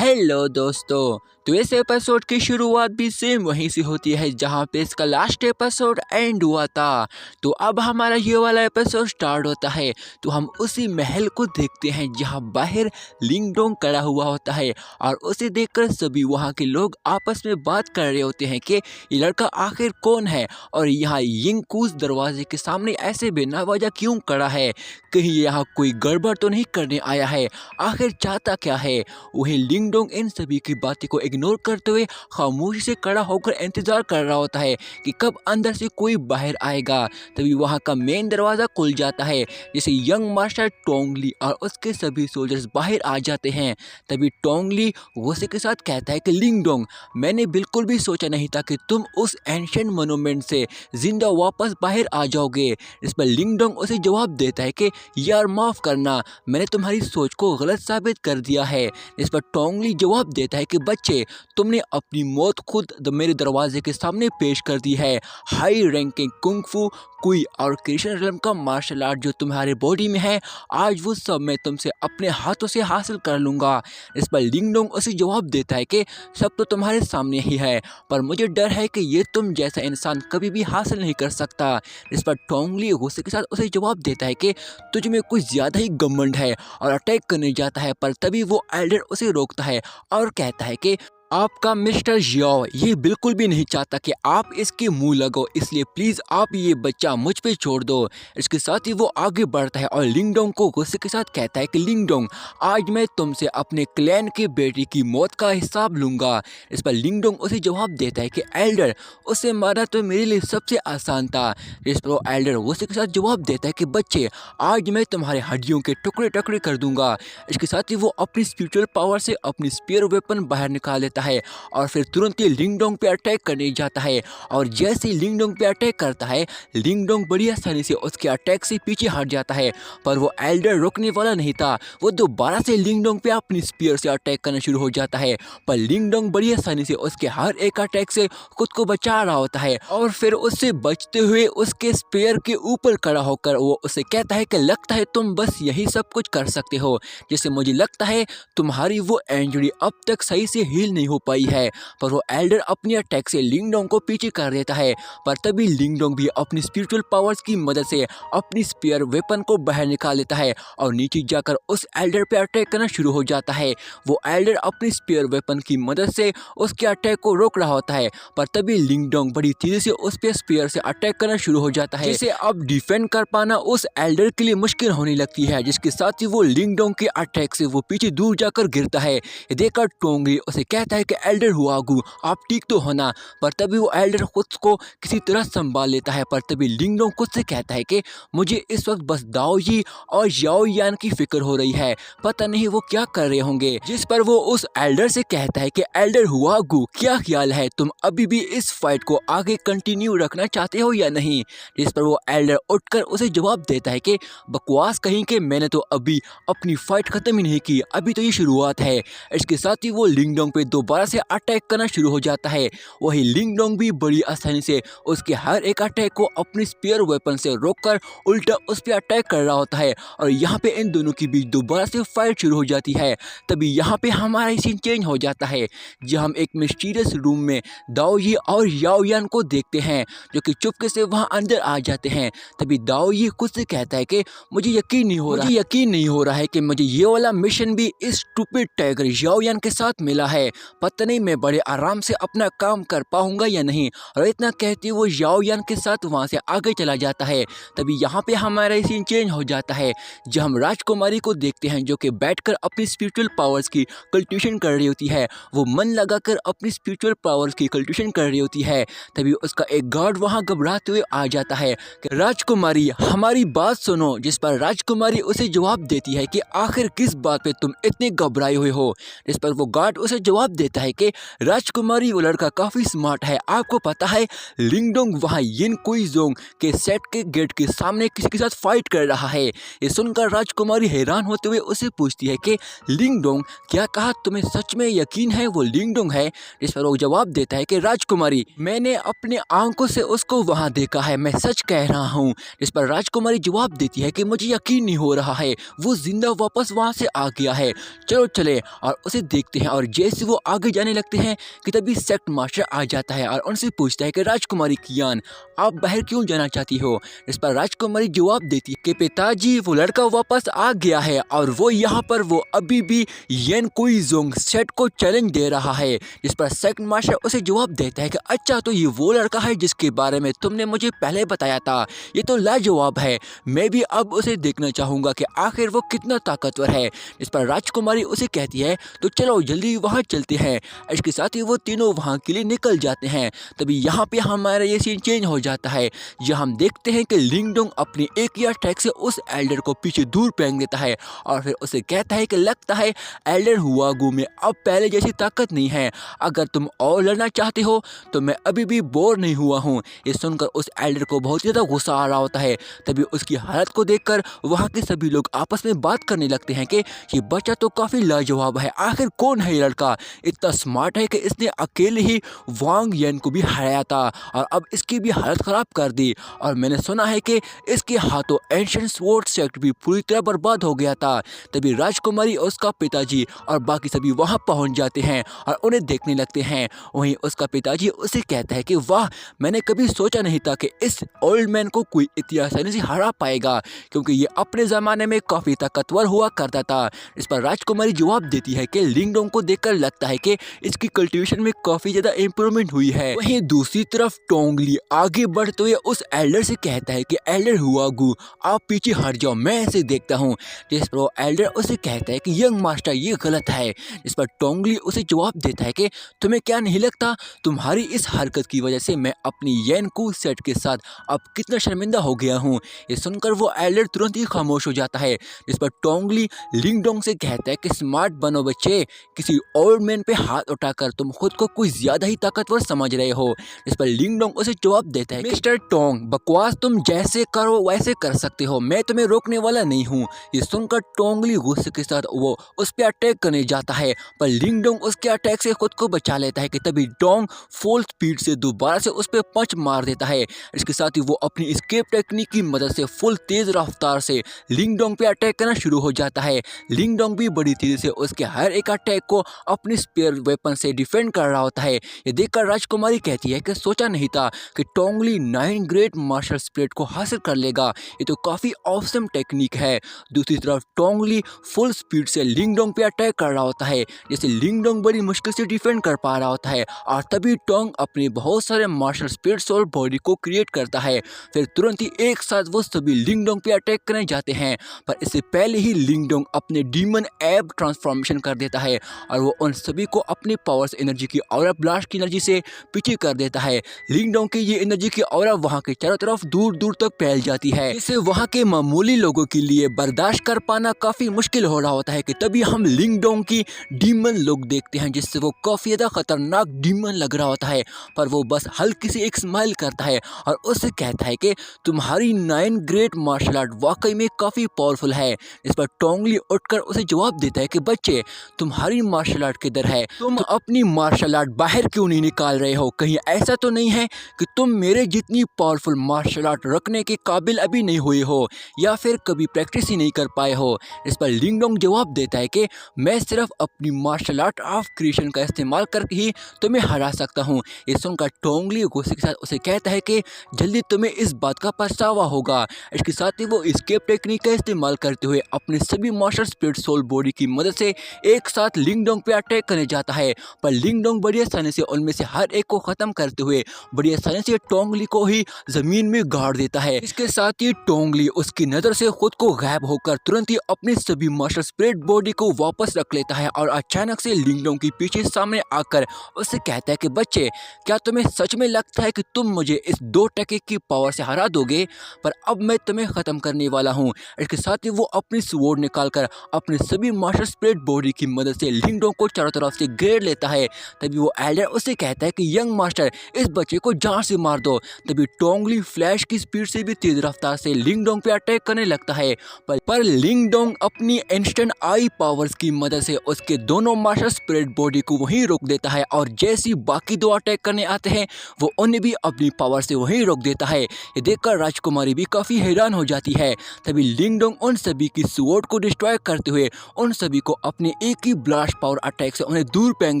Hello दोस्तों। तो इस एपिसोड की शुरुआत भी सेम वहीं से होती है जहां पे इसका लास्ट एपिसोड एंड हुआ था। तो अब हमारा ये वाला एपिसोड स्टार्ट होता है। तो हम उसी महल को देखते हैं जहां बाहर लिंग डोंग खड़ा हुआ होता है और उसे देखकर सभी वहां के लोग आपस में बात कर रहे होते हैं कि ये लड़का आखिर कौन है और यहाँ यिंग कूस दरवाजे के सामने ऐसे बिना वजह क्यों खड़ा है। कहीं यहाँ कोई गड़बड़ तो नहीं करने आया है, आखिर चाहता क्या है। वहीं लिंग डोंग इन सभी की बातें को इग्नोर करते हुए खामोशी से खड़ा होकर इंतजार कर रहा होता है कि कब अंदर से कोई बाहर आएगा। तभी वहां का मेन दरवाजा खुल जाता है जिसे यंग मास्टर टोंगली और उसके सभी सोल्जर्स बाहर आ जाते हैं। तभी टोंगली गुस्से के साथ कहता है कि लिंग डोंग, मैंने बिल्कुल भी सोचा नहीं था कि तुम उस एंशिएंट मोन्यूमेंट से जिंदा वापस बाहर आ जाओगे। इस पर लिंग डोंग उसे जवाब देता है कि यार माफ करना, मैंने तुम्हारी सोच को गलत साबित कर दिया है। इस पर टोंगली जवाब देता है कि बच्चे, तुमने अपनी मौत खुद मेरे दरवाजे के सामने पेश कर दी है। हाई रैंकिंग कुंग-फू, कुई और क्रिश्चियन रिलम का मार्शल आर्ट जो तुम्हारे बॉडी में है, आज वो सब मैं तुमसे अपने हाथों से हासिल कर लूँगा। इस पर लिंग डोंग उसे जवाब देता है कि सब तो तुम्हारे सामने ही है, पर मुझे डर है कि ये तुम जैसा इंसान कभी भी हासिल नहीं कर सकता। इस पर टोंगली गुस्से के साथ उसे जवाब देता है कि तुझ में कुछ ज़्यादा ही घमंड है और अटैक करने जाता है। पर तभी वो एल्डर उसे रोकता है और कहता है कि आपका मिस्टर जियाओ ये बिल्कुल भी नहीं चाहता कि आप इसके मुंह लगो, इसलिए प्लीज़ आप ये बच्चा मुझ पे छोड़ दो। इसके साथ ही वो आगे बढ़ता है और लिंग डोंग को गुस्से के साथ कहता है कि लिंग डोंग, आज मैं तुमसे अपने क्लैन के बेटी की मौत का हिसाब लूँगा। इस पर लिंग डोंग उसे जवाब देता है कि एल्डर, उसे मारना तो मेरे लिए सबसे आसान था। इस पर वो एल्डर गुस्से के साथ जवाब देता है कि बच्चे, आज मैं तुम्हारे हड्डियों के टुकड़े टुकड़े कर दूंगा। इसके साथ ही वो अपनी स्पिरिचुअल पावर से अपनी स्पीयर वेपन बाहर निकाल लेता है और फिर तुरंत ही लिंग डोंग पे अटैक करने जाता है। और जैसे ही लिंग डोंग पे अटैक करता है, लिंग डोंग बड़ी आसानी से उसके अटैक से पीछे हट जाता है। पर वो एल्डर रुकने वाला नहीं था, वो दोबारा से लिंग डोंग पे अपनी स्पीयर से अटैक करना शुरू हो जाता है। पर लिंग डोंग बड़ी आसानी से उसके हर एक अटैक से खुद को बचा रहा होता है और फिर उससे बचते हुए उसके स्पीयर के ऊपर खड़ा होकर वो उसे कहता है कि लगता है तुम बस यही सब कुछ कर सकते हो, जैसे मुझे लगता है तुम्हारी वो इंजरी अब तक सही से हील नहीं हो पाई है। पर वो एल्डर अपनी अटैक से लिंग डोंग को पीछे कर देता है। पर तभी लिंग डोंग भी अपनी स्पिरिचुअल पावर्स की मदद से अपनी स्पीयर वेपन को बाहर निकाल लेता है और नीचे जाकर उस एल्डर पे अटैक करना शुरू हो जाता है। वो एल्डर अपनी स्पीयर वेपन की मदद से उसके अटैक को रोक रहा होता है, पर तभी लिंग डोंग बड़ी तेजी से उस पे स्पीयर से अटैक करना शुरू हो जाता है, जिसे अब डिफेंड कर पाना उस एल्डर के लिए मुश्किल होने लगती है। जिसके साथ ही वो लिंग डोंग के अटैक से वो पीछे दूर जाकर गिरता है। ये देखकर टोंगली उसे कहता है कि एल्डर हुआगू, आप ठीक तो हो ना। पर तभी वो एल्डर खुद को किसी तरह संभाल लेता है। पर तभी लिंग डोंग खुद से कहता है कि मुझे इस वक्त बस दाओ जी और याओ यान की फिक्र हो रही है, पता नहीं वो क्या कर रहे होंगे। जिस पर वो उस एल्डर से कहता है कि एल्डर हुआगू, क्या ख्याल है, तुम अभी भी इस फाइट को आगे कंटिन्यू रखना चाहते हो या नहीं। जिस पर वो एल्डर उठकर उसे जवाब देता है कि बकवास कहीं के, मैंने तो अभी अपनी फाइट खत्म ही नहीं की, अभी तो ये शुरुआत है। इसके साथ ही वो लिंग डोंग पे दोबारा से अटैक करना शुरू हो जाता है। वही लिंग डोंग भी बड़ी आसानी से उसके हर एक अटैक को अपनी स्पीयर वेपन से रोककर उल्टा उस पर अटैक कर रहा होता है और यहाँ पे इन दोनों के बीच दोबारा से फाइट शुरू हो जाती है। तभी यहाँ पे हमारा सीन चेंज हो जाता है, जहाँ हम एक मिस्टीरियस रूम में दाओ ये और याओ यान को देखते हैं जो कि चुपके से वहाँ अंदर आ जाते हैं। तभी दाओ ये खुद से कहता है कि मुझे यकीन नहीं हो रहा है कि मुझे ये वाला मिशन भी इस स्टूपिड टाइगर याओ यान के साथ मिला है, पता नहीं मैं बड़े आराम से अपना काम कर पाऊंगा या नहीं। और इतना कहते वो याओ यान के साथ वहां से आगे चला जाता है। तभी यहाँ पे हमारा सीन चेंज हो जाता है, जब हम राजकुमारी को देखते हैं जो कि बैठकर अपनी स्पिरिचुअल पावर्स की कल्टिवेशन कर रही होती है। वो मन लगाकर अपनी स्पिरिचुअल पावर्स की कल्टिवेशन कर रही होती है। तभी उसका एक गार्ड वहां घबराते हुए आ जाता है कि राजकुमारी, हमारी बात सुनो। जिस पर राजकुमारी उसे जवाब देती है कि आखिर किस बात पे तुम इतने घबराए हुए हो। जिस पर वो गार्ड उसे जवाब देता देता है कि राजकुमारी वो लड़का काफ़ी स्मार्ट है। आपको पता है लिंगडोंग वहाँ यिन कुइजोंग के सेट के गेट के सामने किसी के साथ फाइट कर रहा है। ये सुनकर राजकुमारी हैरान होते हुए उसे पूछती है कि लिंगडोंग, क्या कहा तुम्हें सच में यकीन है वो लिंगडोंग है? इस पर वो जवाब देता है कि राजकुमारी, मैंने अपने आंखों से उसको वहाँ देखा है, मैं सच कह रहा हूँ। इस पर राजकुमारी जवाब देती है कि मुझे यकीन नहीं हो रहा है, वो जिंदा वापस वहाँ से आ गया है, चलो चले और उसे देखते हैं। और जैसे वो आगे जाने लगते हैं कि तभी सेक्ट मास्टर आ जाता है और उनसे पूछता है कि राजकुमारी कियान, आप बाहर क्यों जाना चाहती हो? इस पर राजकुमारी जवाब देती है कि पिताजी, वो लड़का वापस आ गया है और वो यहाँ पर वो अभी भी येन कुइजोंग सेट को चैलेंज दे रहा है। इस पर सेक्ट मास्टर उसे जवाब देता है कि अच्छा, तो ये वो लड़का है जिसके बारे में तुमने मुझे पहले बताया था, ये तो लाजवाब है, मैं भी अब उसे देखना चाहूँगा कि आखिर वो कितना ताकतवर है। इस पर राजकुमारी उसे कहती है तो चलो जल्दी वहाँ चलते हैं। इसके साथ ही वो तीनों वहाँ के लिए निकल जाते हैं। तभी यहाँ पे हमारा ये सीन चेंज हो जाता है, जहाँ हम देखते हैं कि लिंगडोंग अपनी एक या अटैक से उस एल्डर को पीछे दूर फेंक देता है और फिर उसे कहता है कि लगता है एल्डर हुआगू में अब पहले जैसी ताकत नहीं है, अगर तुम और लड़ना चाहते हो तो मैं अभी भी बोर नहीं हुआ हूँ। ये सुनकर उस एल्डर को बहुत ज़्यादा गुस्सा आ रहा होता है। तभी उसकी हालत को देखकर वहाँ के सभी लोग आपस में बात करने लगते हैं कि ये बच्चा तो काफ़ी लाजवाब है, आखिर कौन है ये लड़का, इतना स्मार्ट है कि इसने अकेले ही वांग येन को भी हराया था और अब इसकी भी हालत ख़राब कर दी। और मैंने सुना है कि इसके हाथों एंशिएंट स्वॉर्ड सेक्ट भी पूरी तरह बर्बाद हो गया था। तभी राजकुमारी और उसका पिताजी और बाकी सभी वहाँ पहुँच जाते हैं और उन्हें देखने लगते हैं। वहीं उसका पिताजी उसे कहता है कि वाह, मैंने कभी सोचा नहीं था कि इस ओल्ड मैन को कोई इतनी आसानी से हरा पाएगा, क्योंकि ये अपने ज़माने में काफ़ी ताकतवर हुआ करता था। इस पर राजकुमारी जवाब देती है कि लिंगडोंग को देखकर लगता है कि इसकी कल्टीवेशन में काफ़ी ज़्यादा इम्प्रूवमेंट हुई है। वहीं दूसरी तरफ टोंगली आगे बढ़ते हुए उस एल्डर से कहता है कि एल्डर हुआगू, आप पीछे हट जाओ, मैं इसे देखता हूँ। जिस पर वो एल्डर उसे कहता है कि यंग मास्टर, ये गलत है। इस पर टोंगली उसे जवाब देता है कि तुम्हें क्या नहीं लगता तुम्हारी इस हरकत की वजह से मैं अपनी येन कू सेट के साथ अब कितना शर्मिंदा हो गया हूँ? ये सुनकर वो एल्डर तुरंत ही खामोश हो जाता है। जिस पर टोंगली लिंगडोंग से कहता है कि स्मार्ट बनो बच्चे, किसी ओल्ड मैन पे हाथ उठाकर तुम खुद को कुछ ज्यादा ही ताकतवर समझ रहे हो। इस पर लिंगडोंग उसे जवाब देता है, मिस्टर टोंग, बकवास तुम जैसे करो वैसे कर सकते हो, मैं तुम्हें रोकने वाला नहीं हूँ। ये सुनकर टोंगली गुस्से के साथ वो उस पर अटैक करने जाता है, पर लिंगडोंग उसके अटैक से खुद को बचा लेता है कि तभी टोंग फुल स्पीड से दोबारा से उस पर पंच मार देता है। इसके साथ ही वो अपनी एस्केप टेक्निक की मदद से फुल तेज रफ्तार से लिंगडोंग पे अटैक करना शुरू हो जाता है। लिंगडोंग भी बड़ी तेजी से उसके हर एक अटैक को अपनी स्पेयर वेपन से डिफेंड कर रहा होता है। ये देखकर राजकुमारी कहती है कि सोचा नहीं था कि टोंगली 9 ग्रेट मार्शल स्पिरिट को हासिल कर लेगा, ये तो काफ़ी ऑसम टेक्निक है। दूसरी तरफ टोंगली फुल स्पीड से लिंगडोंग पे अटैक कर रहा होता है, जैसे लिंगडोंग बड़ी मुश्किल से डिफेंड कर पा रहा होता है और तभी टोंग अपने बहुत सारे मार्शल स्पिरिट सोल बॉडी को क्रिएट करता है। फिर तुरंत ही एक साथ वो सभी लिंगडोंग पे अटैक करने जाते हैं, पर इससे पहले ही लिंगडोंग अपने डीमन एब ट्रांसफॉर्मेशन कर देता है और वो उन सभी को अपनी पावर्स एनर्जी की ऑरा ब्लास्ट की एनर्जी से पीछे कर देता है। लिंगडोंग की ये एनर्जी की ऑरा वहाँ के चारों तरफ दूर दूर तक फैल जाती है, जिसे वहाँ के मामूली लोगों के लिए बर्दाश्त कर पाना काफी मुश्किल हो रहा होता है। कि तभी हम लिंगडोंग की डीमन लुक देखते हैं, जिससे वो काफी ज्यादा खतरनाक डीमन लग रहा होता है, पर वो बस हल्की सी एक स्माइल करता है और उससे कहता है कि तुम्हारी 9 ग्रेट मार्शल आर्ट वाकई में काफी पावरफुल है। इस पर टोंगली उठकर उसे जवाब देता है कि बच्चे, तुम्हारी मार्शल आर्ट किधर है? तुम अपनी मार्शल आर्ट बाहर क्यों नहीं निकाल रहे हो? कहीं ऐसा तो नहीं है कि तुम मेरे जितनी पावरफुल मार्शल आर्ट रखने के काबिल अभी नहीं हुए हो या फिर कभी प्रैक्टिस ही नहीं कर पाए हो? इस पर लिंगडोंग जवाब देता है कि मैं सिर्फ अपनी मार्शल आर्ट ऑफ क्रिएशन का इस्तेमाल करके ही तुम्हें हरा सकता हूँ। ये सुनकर टोंगली गुस्से के साथ उसे कहता है कि जल्दी तुम्हें इस बात का पछतावा होगा। इसके साथ ही वो एस्केप टेक्निक का इस्तेमाल करते हुए अपने सभी मार्शल स्पिरिट सोल बॉडी की मदद से एक साथ लिंगडोंग पे अटैक करने जाता है, पर लिंगडोंग बड़ी आसानी से उनमें से हर एक को खत्म करते हुए बड़ी आसानी से टोंगली को ही जमीन में गाड़ देता है। इसके साथ ही टोंगली उसकी नजर से खुद को गायब होकर तुरंत ही अपनी सभी मार्शल स्पिरिट बॉडी को वापस रख लेता है और अचानक से लिंगडोंग के पीछे सामने आकर उससे कहता है कि बच्चे, क्या तुम्हें सच में लगता है कि तुम मुझे इस 2 टके की पावर से हरा दोगे? पर अब मैं तुम्हें खत्म करने वाला हूँ। इसके साथ ही वो अपनी स्वॉर्ड निकालकर अपने सभी मार्शल स्पिरिट बॉडी की मदद से लिंगडोंग को चारों तरफ उसे घेर लेता है। तभी वो एल्डर उसे कहता है कि यंग मास्टर, इस बच्चे को जान से मार दो। तभी टोंगली फ्लैश की स्पीड से भी तेज रफ्तार से लिंग डोंग पे अटैक करने लगता है, पर लिंग डोंग अपनी इंस्टेंट आई पावर्स की मदद से उसके दोनों मास्टर स्पिरिट बॉडी को वहीं रोक देता है, और जैसे बाकी दो अटैक करने आते हैं वो उन्हें भी अपनी पावर से वहीं रोक देता है। ये देखकर राजकुमारी भी काफी हैरान हो जाती है। तभी लिंग डोंग उन सभी की स्वॉर्ड को डिस्ट्रॉय करते हुए उन सभी को अपने एक ही ब्लास्ट पावर अटैक से उन्हें दूर फेंक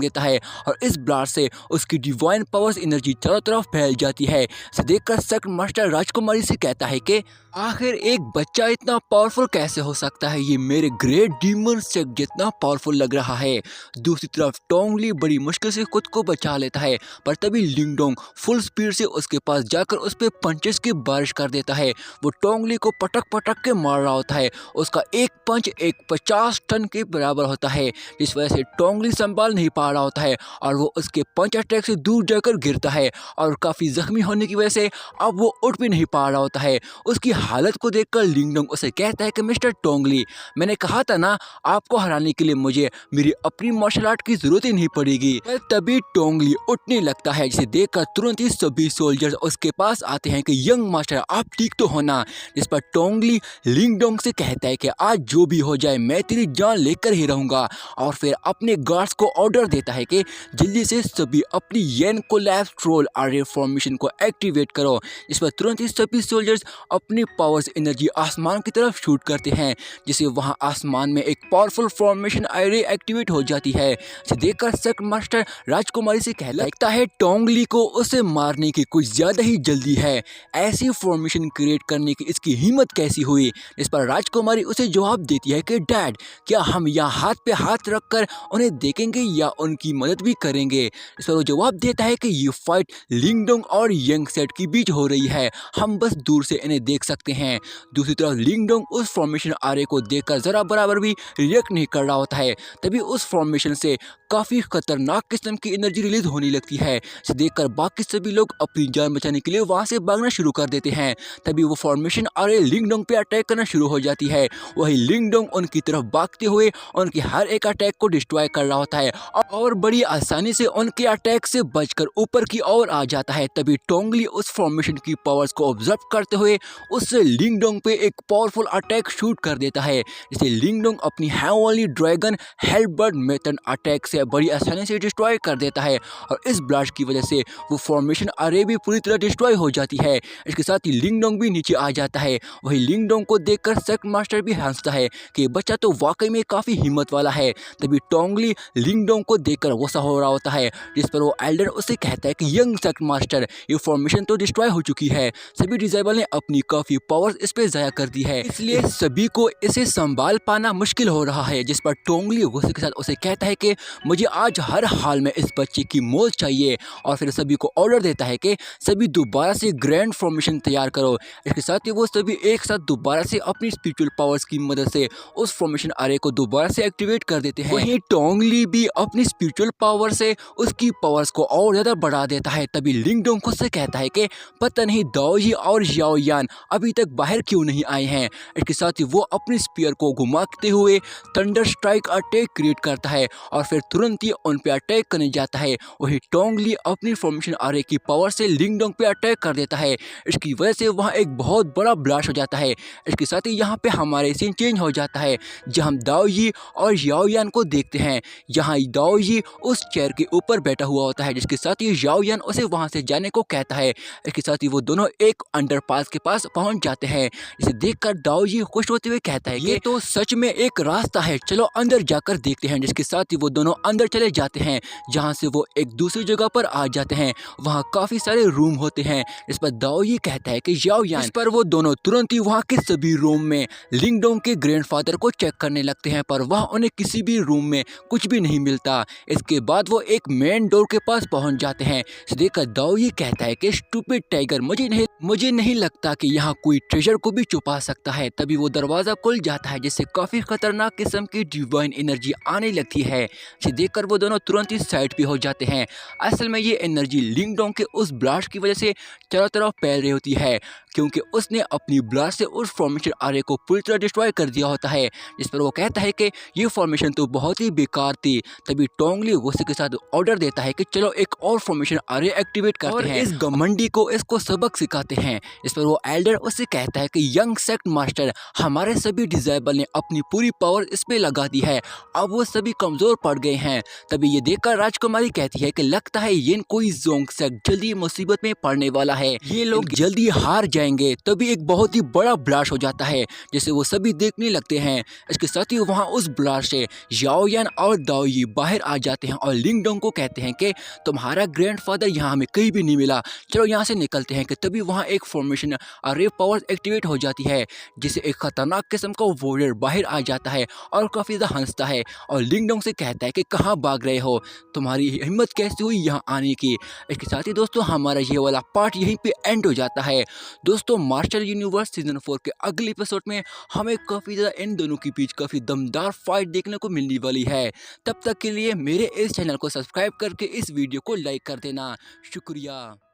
देता है, और इस ब्लास्ट से उसकी डिवाइन पावर्स एनर्जी चारों तरफ फैल जाती है। इसे देखकर शक मास्टर राजकुमारी से कहता है कि आखिर एक बच्चा इतना पावरफुल कैसे हो सकता है, ये मेरे ग्रेट डीमन शक जितना पावरफुल लग रहा है। दूसरी तरफ टोंगली बड़ी मुश्किल से खुद को बचा लेता है, पर तभी लिंग डोंग फुल स्पीड से उसके पास जाकर उस पर पंचेस की बारिश कर देता है। वो टोंगली को पटक पटक के मार रहा होता है। उसका एक पंच एक 50 टन के बराबर होता है, जिस वजह से टोंगली संभाल नहीं पा रहा होता है और वो उसके पंच अटैक से दूर जाकर गिरता है, और काफ़ी जख्मी होने की वजह से अब वो उठ भी नहीं पा रहा होता है। उसकी हालत को देखकर लिंग डोंग उसे कहता है कि मिस्टर टोंगली, मैंने कहा था ना, आपको हराने के लिए मुझे मेरी अपनी मार्शल आर्ट की जरूरत ही नहीं पड़ेगी। तभी टोंगली उठने लगता है, जिसे देखकर तुरंत ही सभी सोल्जर्स उसके पास आते हैं कि यंग मास्टर आप ठीक तो हो ना। जिस पर टोंगली लिंग डोंग से कहता है कि आज जो भी हो जाए मैं तेरी जान लेकर ही रहूंगा, और फिर अपने गार्ड्स को ऑर्डर देता है कि जल्दी से सभी अपनी येन कोलैप्स ट्रोल आर्रे फॉर्मेशन को एक्टिवेट करो। इस पर तुरंत ही सभी सोल्जर्स अपनी पावर्स एनर्जी आसमान की तरफ शूट करते हैं, जिससे वहां आसमान में एक पावरफुल फॉर्मेशन आर्रे एक्टिवेट हो जाती है। इसे देखकर शक मास्टर राजकुमारी से कहने लगता है टोंगली को उसे मारने की कुछ ज्यादा ही जल्दी है, ऐसी फॉर्मेशन क्रिएट करने की इसकी हिम्मत कैसी हुई। इस पर राजकुमारी उसे जवाब देती है कि डैड, क्या हम यहाँ हाथ पे हाथ रखकर उन्हें देखेंगे या उनकी मदद भी करेंगे। इस पर वो जवाब देता है कि ये फाइट लिंग डोंग और यंग सेट के बीच हो रही है, हम बस दूर से इन्हें देख सकते हैं। दूसरी तरफ लिंग डोंग उस फॉर्मेशन आरे को देखकर जरा बराबर भी रिएक्ट नहीं कर रहा होता है। तभी उस फॉर्मेशन से काफी खतरनाक किस्म की एनर्जी रिलीज होने लगती है। इसे देखकर बाकी सभी लोग अपनी जान बचाने के लिए वहां से भागना शुरू कर देते हैं। तभी वो फॉर्मेशन आरे लिंग डोंग पे अटैक करना शुरू हो जाती है। वही लिंग डोंग उनकी तरफ भागते हुए उनकी हर एक अटैक को डिस्ट्रॉय कर रहा होता है, और बड़ी आसानी से उनके अटैक से बचकर ऊपर की ओर आ जाता है। तभी टोंगली उस फॉर्मेशन की पावर्स को ऑब्जर्व करते हुए उससे लिंग डोंग पे एक पावरफुल अटैक शूट कर देता है, जिसे लिंग डोंग अपनी हैवनली ड्रैगन हेलबर्ड मेथड अटैक से बड़ी आसानी से डिस्ट्रॉय कर देता है, और इस ब्लास्ट की वजह से वो फॉर्मेशन अरे भी पूरी तरह डिस्ट्रॉय हो जाती है। इसके साथ ही लिंग डोंग भी नीचे आ जाता है। वही लिंग डोंग को देखकर शक मास्टर भी हंसता है कि बच्चा तो वाकई में काफी हिम्मत वाला है। तभी टोंगली लिंग डोंग को देखकर गुस्सा हो रहा होता है, जिस पर वो एल्डर उसे कहता है कि यंग शक मास्टर, ये फॉर्मेशन तो डिस्ट्रॉय हो चुकी है, सभी डिसेबल ने अपनी काफी पावर्स इस पे जाया कर दी है, इसलिए सभी को इसे संभाल पाना मुश्किल हो रहा है। जिस पर टोंगली गुस्से के साथ उसे कहता है कि मुझे आज हर हाल में इस बच्चे की मौत चाहिए, और फिर सभी को ऑर्डर देता है कि सभी दोबारा से ग्रैंड फॉर्मेशन तैयार करो। इसके साथ ही वो सभी एक साथ दोबारा से अपनी स्पिरिचुअल पावर्स की मदद से उस फॉर्मेशन आरे को दोबारा से एक्टिवेट कर देते हैं। वहीं टोंगली भी अपनी स्पिरिचुअल पावर से उसकी पावर्स को और ज्यादा बढ़ा देता है। तभी लिंग डोंग खुद से कहता है कि पता नहीं दाओजी और याओ यान अभी तक बाहर क्यों नहीं आए हैं। इसके साथ ही वो अपनी स्पीयर को घुमाते हुए थंडर स्ट्राइक अटैक क्रिएट करता है, और फिर तुरंत ही उन पे अटैक करने जाता है। वही टोंगली अपनी फॉर्मेशन आरे की पावर से लिंग डोंग पे अटैक कर देता है। इसकी वजह से वहाँ एक बहुत बड़ा ब्लास्ट हो जाता है। इसके साथ ही यहाँ पे हमारे सीन चेंज हो जाता है, जहाँ हम दाओजी और याओ यान को देखते हैं। यहाँ दाओजी उस चेयर के ऊपर बैठा हुआ होता है, जिसके साथ ही याओ यान उसे वहाँ से जाने को कहता है। इसके साथ ही वो दोनों एक अंडरपास के पास पहुँच जाते हैं। इसे देखकर दाओजी खुश होते हुए कहता है ये तो सच में एक रास्ता है, चलो अंदर जाकर देखते हैं। जिसके साथ ही वो दोनों अंदर चले जाते हैं, जहाँ से वो एक दूसरी जगह पर आ जाते हैं। वहाँ काफी सारे रूम होते हैं। इस पर दाओजी कहता है कि याओ यान, इस पर वो दोनों तुरंत ही वहाँ के सभी रूम में लिंग डोंग के ग्रैंडफादर को चेक करने लगते हैं, पर वहाँ उन्हें किसी भी रूम में कुछ भी नहीं मिलता। इसके बाद वो एक मेन डोर के पास पहुँच जाते हैं। इसे देखकर दाओजी कहता है कि स्टूपिड टाइगर, मुझे नहीं लगता कि यहाँ कोई ट्रेजर को भी छुपा सकता है। तभी वो दरवाजा खुल जाता है, जिससे काफी खतरनाक किस्म की डिवाइन एनर्जी आने लगती है। इसे देखकर वो दोनों तुरंत ही साइड पे हो जाते हैं। असल में ये एनर्जी लिंग डोंग के उस ब्लास्ट की वजह से चारों तरफ फैल रही होती है, क्योंकि उसने अपनी ब्लास्ट से उस फॉर्मेशन आरे को पूरी तरह डिस्ट्रॉय कर दिया होता है। जिस पर वो कहता है कि ये फॉर्मेशन तो बहुत ही बेकार थी, तभी टोंगली गुस्से के साथ ऑर्डर देता है कि चलो एक और फॉर्मेशन अरे एक्टिवेट करते हैं। इस घमंडी को इसको सबक सिखाते हैं। इस पर वो एल्डर उससे कहता है कि यंग सेक्ट मास्टर, हमारे सभी डिजाइबल ने अपनी पूरी पावर इस पे लगा दी है, अब वो सभी कमजोर पड़ गए हैं। तभी ये देखकर राजकुमारी कहती है कि लगता है ये कोई जोंग सेक्ट जल्दी मुसीबत में पड़ने वाला है, ये लोग जल्दी हार जाएंगे। तभी एक बहुत ही बड़ा ब्लास्ट हो जाता है जिसे वो सभी देखने लगते हैं। इसके साथ ही वहाँ उस ब्लास्ट से याओयान और दाओयी बाहर आ जाते हैं और लिंग डोंग को कहते हैं कि तुम्हारा ग्रैंडफादर यहाँ हमें कहीं भी नहीं मिला, चलो यहाँ से निकलते हैं। कि तभी वहाँ एक फॉर्मेशन अरे पावर एक्टिवेट हो जाती है जिसे एक खतरनाक किस्म का वॉरियर बाहर आ जाता है और काफ़ी ज़्यादा हंसता है और लिंग डोंग से कहता है कि कहाँ भाग रहे हो, तुम्हारी हिम्मत कैसे हुई यहाँ आने की। इसके साथ ही दोस्तों हमारा ये वाला पार्ट यहीं पे एंड हो जाता है। दोस्तों मार्शल यूनिवर्स सीजन 4 के अगले एपिसोड में हमें काफ़ी ज़्यादा इन दोनों के बीच काफ़ी दमदार फाइट देखने को मिलने वाली है। तब तक के लिए मेरे इस चैनल को सब्सक्राइब करके इस वीडियो को लाइक कर देना। शुक्रिया।